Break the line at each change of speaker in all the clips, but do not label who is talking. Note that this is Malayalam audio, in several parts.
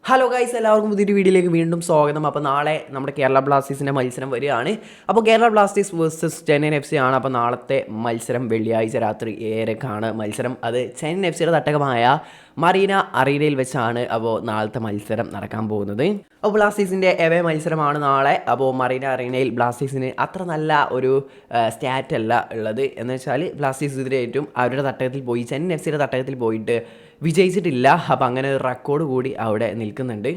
ഹലോ ഗൈസ്, എല്ലാവർക്കും പുതിയൊരു വീഡിയോയിലേക്ക് വീണ്ടും സ്വാഗതം. അപ്പോൾ നാളെ നമ്മുടെ കേരള ബ്ലാസ്റ്റേഴ്സിൻ്റെ മത്സരം വരികയാണ്. അപ്പോൾ Kerala Blasters versus Chennaiyin FC ആണ്. അപ്പോൾ നാളത്തെ മത്സരം വെള്ളിയാഴ്ച രാത്രി 7:00 മത്സരം. അത് ചെന്നൈയിൻ FCയുടെ തട്ടകമായ മറീന അറീനയിൽ വെച്ചാണ് അപ്പോൾ നാളത്തെ മത്സരം നടക്കാൻ പോകുന്നത്. അപ്പോൾ ബ്ലാസ്റ്റേഴ്സിൻ്റെ എവേ മത്സരമാണ് നാളെ. അപ്പോൾ മറീന അറീനയിൽ ബ്ലാസ്റ്റേഴ്സിന് അത്ര നല്ല ഒരു സ്റ്റാറ്റ് അല്ല ഉള്ളത്. എന്ന് വെച്ചാൽ ബ്ലാസ്റ്റേഴ്സ് ഇതിലേറ്റവും അവരുടെ തട്ടകത്തിൽ പോയി ചെന്നൈയിൻ FCയുടെ തട്ടകത്തിൽ പോയിട്ട് വിജയിച്ചിട്ടില്ല. അപ്പോൾ അങ്ങനെ ഒരു റെക്കോർഡ് കൂടി അവിടെ നിൽക്കുന്നുണ്ട്.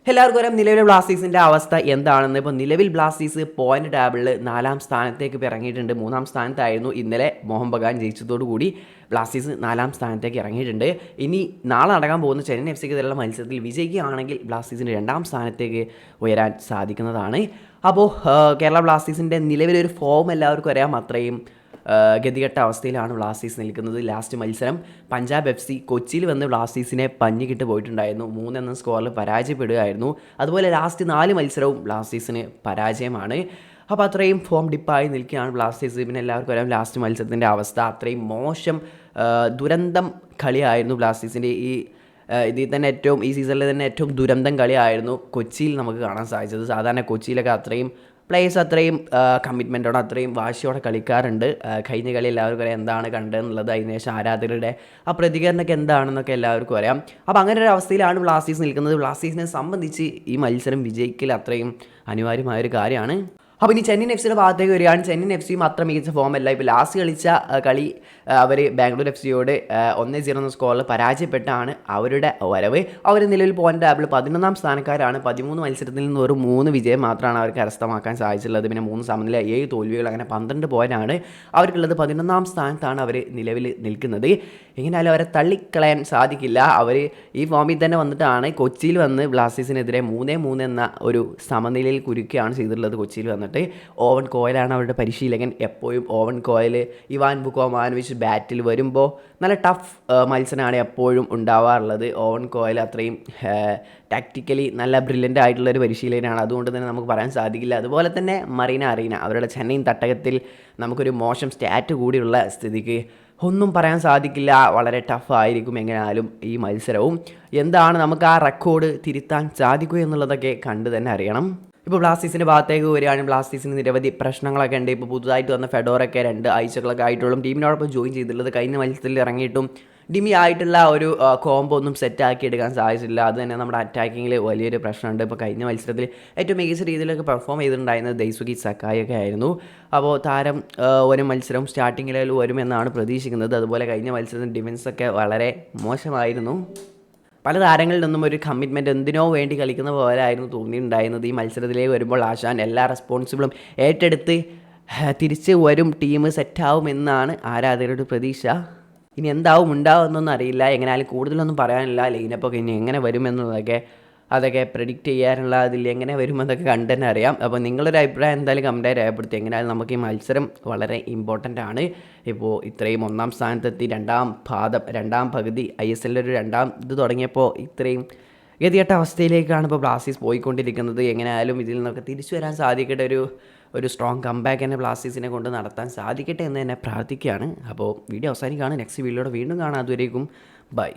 എല്ലാവർക്കും അറിയാം നിലവിലെ ബ്ലാസ്റ്റേഴ്സിൻ്റെ അവസ്ഥ എന്താണെന്ന്. ഇപ്പോൾ നിലവിൽ ബ്ലാസ്റ്റേഴ്സ് പോയിന്റ് ടേബിളിൽ 4-ാം സ്ഥാനത്തേക്ക് ഇറങ്ങിയിട്ടുണ്ട്. 3-ാം സ്ഥാനത്തായിരുന്നു ഇന്നലെ മോഹൻ ബഗാൻ ജയിച്ചതോടുകൂടി ബ്ലാസ്റ്റേഴ്സ് 4-ാം സ്ഥാനത്തേക്ക് ഇറങ്ങിയിട്ടുണ്ട്. ഇനി നാളെ നടക്കാൻ പോകുന്ന ചെന്നൈയിൻ FCക്ക് ഇതിലുള്ള മത്സരത്തിൽ വിജയിക്കുകയാണെങ്കിൽ ബ്ലാസ്റ്റേഴ്സിന് 2-ാം സ്ഥാനത്തേക്ക് ഉയരാൻ സാധിക്കുന്നതാണ്. അപ്പോൾ കേരള ബ്ലാസ്റ്റേഴ്സിൻ്റെ നിലവിലൊരു ഫോം എല്ലാവർക്കും അറിയാം. അത്രയും ഗതികെട്ട അവസ്ഥയിലാണ് ബ്ലാസ്റ്റേഴ്സ് നിൽക്കുന്നത്. ലാസ്റ്റ് മത്സരം പഞ്ചാബ് FC കൊച്ചിയിൽ വന്ന് ബ്ലാസ്റ്റേഴ്സിനെ പഞ്ഞിക്കിട്ട് പോയിട്ടുണ്ടായിരുന്നു. 3-1 സ്കോറിൽ പരാജയപ്പെടുകയായിരുന്നു. അതുപോലെ ലാസ്റ്റ് 4 മത്സരവും ബ്ലാസ്റ്റേഴ്സിന് പരാജയമാണ്. അപ്പോൾ അത്രയും ഫോം ഡിപ്പായി നിൽക്കുകയാണ് ബ്ലാസ്റ്റേഴ്സ്. പിന്നെ എല്ലാവർക്കും അറിയാം ലാസ്റ്റ് മത്സരത്തിൻ്റെ അവസ്ഥ അത്രയും മോശം ദുരന്തം കളിയായിരുന്നു ബ്ലാസ്റ്റേഴ്സിൻ്റെ. ഇതിൽ തന്നെ ഈ സീസണിൽ തന്നെ ഏറ്റവും ദുരന്തം കളിയായിരുന്നു കൊച്ചിയിൽ നമുക്ക് കാണാൻ സാധിച്ചത്. സാധാരണ കൊച്ചിയിലൊക്കെ അത്രയും പ്ലേയേഴ്സ് അത്രയും കമ്മിറ്റ്മെൻറ്റോടെ അത്രയും വാശിയോടെ കളിക്കാറുണ്ട്. കഴിഞ്ഞ കളി എല്ലാവർക്കും അറിയാം എന്താണ് കണ്ടതെന്നുള്ളത്. അതിനുശേഷം ആരാധകരുടെ ആ പ്രതികരണമൊക്കെ എന്താണെന്നൊക്കെ എല്ലാവർക്കും അറിയാം. അപ്പോൾ അങ്ങനെ ഒരു അവസ്ഥയിലാണ് ബ്ലാസ്റ്റേഴ്സ് നിൽക്കുന്നത്. ബ്ലാസ്റ്റേഴ്സിനെ സംബന്ധിച്ച് ഈ മത്സരം വിജയിക്കൽ അത്രയും അനിവാര്യമായൊരു കാര്യമാണ്. അപ്പോൾ ഇനി ചെന്നൈയിൻ FCയുടെ ഭാഗത്തേക്ക് വരികയാണ്. ചെന്നൈയിൻ FCയും അത്ര മികച്ച ഫോമല്ല. ഇപ്പോൾ ലാസ്റ്റ് കളിച്ച കളി അവർ ബാംഗ്ലൂർ FCയോട് 1-0 സ്കോറിൽ പരാജയപ്പെട്ടാണ് അവരുടെ വരവ്. അവർ നിലവിൽ പോയിന്റ് ടേബിളിൽ 11-ാം സ്ഥാനക്കാരാണ്. 13 മത്സരത്തിൽ നിന്ന് ഒരു 3 വിജയം മാത്രമാണ് അവർക്ക് കരസ്ഥമാക്കാൻ സാധിച്ചിട്ടുള്ളത്. പിന്നെ 3 സമനില 7 തോൽവികൾ, അങ്ങനെ 12 പോയിന്റാണ് അവർക്കുള്ളത്. 11-ാം സ്ഥാനത്താണ് അവർ നിലവിൽ നിൽക്കുന്നത്. എങ്ങനെയാലും അവരെ തള്ളിക്കളയാൻ സാധിക്കില്ല. അവർ ഈ ഫോമിൽ തന്നെ വന്നിട്ടാണ് കൊച്ചിയിൽ വന്ന് ബ്ലാസ്റ്റേഴ്സിനെതിരെ 3-3 എന്ന ഒരു സമനിലയിൽ കുരുക്കുകയാണ് ചെയ്തിട്ടുള്ളത്. കൊച്ചിയിൽ വന്നിട്ട് ഓവൻ കോയലാണ് അവരുടെ പരിശീലകൻ. എപ്പോഴും ഓവൻ കോയൽ ഇവാൻ ബുക്കോമാനോവിച്ച് ബാറ്റിൽ വരുമ്പോൾ നല്ല ടഫ് മത്സരമാണ് എപ്പോഴും ഉണ്ടാവാറുള്ളത്. ഓവൻ കോയൽ അത്രയും ടാക്റ്റിക്കലി നല്ല ബ്രില്യൻ്റ് ആയിട്ടുള്ളൊരു പരിശീലകനാണ്. അതുകൊണ്ട് തന്നെ നമുക്ക് പറയാൻ സാധിക്കില്ല. അതുപോലെ തന്നെ മറീന അറീന അവരുടെ ചെന്നൈയിൻ തട്ടകത്തിൽ നമുക്കൊരു മോശം സ്റ്റാറ്റ് കൂടിയുള്ള സ്ഥിതിക്ക് ഒന്നും പറയാൻ സാധിക്കില്ല. വളരെ ടഫായിരിക്കും എങ്ങനെയാലും ഈ മത്സരവും. എന്താണ് നമുക്ക് ആ റെക്കോർഡ് തിരുത്താൻ സാധിക്കുക എന്നുള്ളതൊക്കെ കണ്ടു തന്നെ അറിയണം. ഇപ്പോൾ ബ്ലാസ്റ്റേഴ്സിൻ്റെ ഭാഗത്തേക്ക് വരികയാണെങ്കിൽ ബ്ലാസ്റ്റേഴ്സിന് നിരവധി പ്രശ്നങ്ങളൊക്കെ ഉണ്ട്. ഇപ്പോൾ പുതുതായിട്ട് വന്ന ഫെഡോറൊക്കെ 2 ആഴ്ചകളൊക്കെ ആയിട്ടുള്ള ടീമിനോടൊപ്പം ജോയിൻ ചെയ്തിട്ടുള്ളത്. കഴിഞ്ഞ മത്സരത്തിൽ ഇറങ്ങിയിട്ടും ഡിമി ആയിട്ടുള്ള ഒരു കോംബോ ഒന്നും സെറ്റാക്കി എടുക്കാൻ സാധിച്ചില്ല. അത് തന്നെ നമ്മുടെ അറ്റാക്കിങ്ങിൽ വലിയൊരു പ്രശ്നമുണ്ട്. ഇപ്പോൾ കഴിഞ്ഞ മത്സരത്തിൽ ഏറ്റവും മികച്ച രീതിയിലൊക്കെ പെർഫോം ചെയ്തിട്ടുണ്ടായിരുന്നത് ദൈസുകി സക്കായൊക്കെ ആയിരുന്നു. അപ്പോൾ താരം ഒരു മത്സരം സ്റ്റാർട്ടിങ്ങിൽ വരുമെന്നാണ് പ്രതീക്ഷിക്കുന്നത്. അതുപോലെ കഴിഞ്ഞ മത്സരത്തിൽ ഡിഫൻസൊക്കെ വളരെ മോശമായിരുന്നു. പല താരങ്ങളിൽ നിന്നും ഒരു കമ്മിറ്റ്മെൻറ്റ് എന്തിനോ വേണ്ടി കളിക്കുന്ന പോലെ ആയിരുന്നു തോന്നിയിട്ടുണ്ടായിരുന്നത്. ഈ മത്സരത്തിലേക്ക് വരുമ്പോൾ ആശാൻ എല്ലാ റെസ്പോൺസിബിളും ഏറ്റെടുത്ത് തിരിച്ച് വരും, ടീം സെറ്റാവുമെന്നാണ് ആരാധകരുടെ പ്രതീക്ഷ. ഇനി ഉണ്ടാവുമെന്നൊന്നും അറിയില്ല. എങ്ങനെയാലും കൂടുതലൊന്നും പറയാനില്ല. ലൈനപ്പൊക്കെ ഇനി എങ്ങനെ വരുമെന്നതൊക്കെ അതൊക്കെ പ്രെഡിക്റ്റ് ചെയ്യാനുള്ള അതിൽ എങ്ങനെ വരുമെന്നൊക്കെ കണ്ടു തന്നെ അറിയാം. അപ്പോൾ നിങ്ങളൊരു അഭിപ്രായം എന്തായാലും കമൻറ്റായി രേഖപ്പെടുത്തി. എങ്ങനെയാലും നമുക്ക് ഈ മത്സരം വളരെ ഇമ്പോർട്ടൻ്റ് ആണ്. ഇപ്പോൾ ഇത്രയും 1-ാം സ്ഥാനത്തെത്തി 2ാം പകുതി ISL ഒരു 2ാം ഇത് തുടങ്ങിയപ്പോൾ ഇത്രയും ഗതികെട്ട അവസ്ഥയിലേക്കാണ് ഇപ്പോൾ ബ്ലാസ്റ്റേഴ്സ് പോയിക്കൊണ്ടിരിക്കുന്നത്. എങ്ങനെയാലും ഇതിൽ നിന്നൊക്കെ തിരിച്ചു വരാൻ സാധിക്കട്ടെ. ഒരു സ്ട്രോങ് കംബാക്ക് തന്നെ ബ്ലാസ്റ്റേഴ്സിനെ കൊണ്ട് നടത്താൻ സാധിക്കട്ടെ എന്ന് തന്നെ പ്രാർത്ഥിക്കുകയാണ്. അപ്പോൾ വീഡിയോ അവസാനിക്കുകയാണ്. നെക്സ്റ്റ് വീഡിയോയുടെ വീണ്ടും കാണാം. അതുവരേക്കും ബൈ.